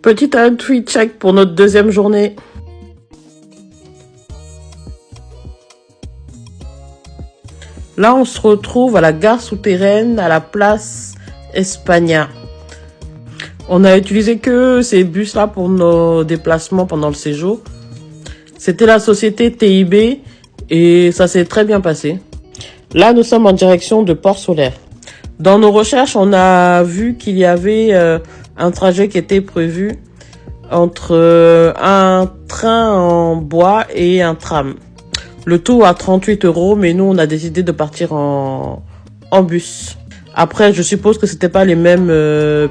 Petit outfit check pour notre deuxième journée. Là, on se retrouve à la gare souterraine, à la place Espagna. On a utilisé que ces bus-là pour nos déplacements pendant le séjour. C'était la société TIB et ça s'est très bien passé. Là, nous sommes en direction de Port-Solaire. Dans nos recherches, on a vu qu'il y avait un trajet qui était prévu entre un train en bois et un tram. Le tout à 38 €, mais nous, on a décidé de partir en bus. Après, je suppose que c'était pas les mêmes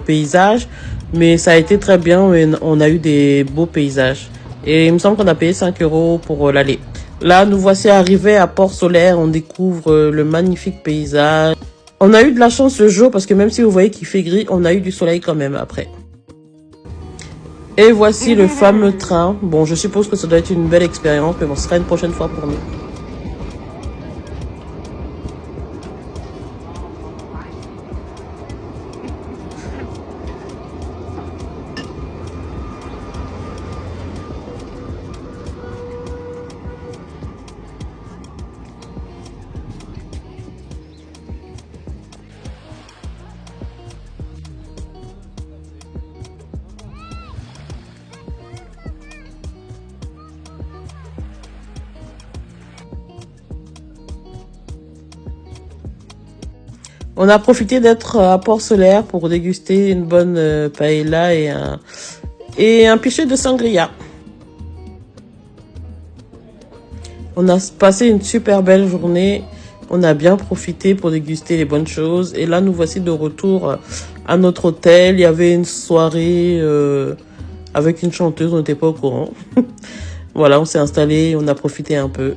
paysages, mais ça a été très bien. On a eu des beaux paysages. Et il me semble qu'on a payé 5 € pour l'aller. Là, nous voici arrivés à Port-Solaire. On découvre le magnifique paysage. On a eu de la chance ce jour parce que même si vous voyez qu'il fait gris, on a eu du soleil quand même après. Et voici le fameux train. Bon, je suppose que ça doit être une belle expérience, mais bon, ce sera une prochaine fois pour nous. On a profité d'être à Port-Solaire pour déguster une bonne paella et un pichet de sangria. On a passé une super belle journée. On a bien profité pour déguster les bonnes choses. Et là, nous voici de retour à notre hôtel. Il y avait une soirée avec une chanteuse, on n'était pas au courant. Voilà, on s'est installé, on a profité un peu.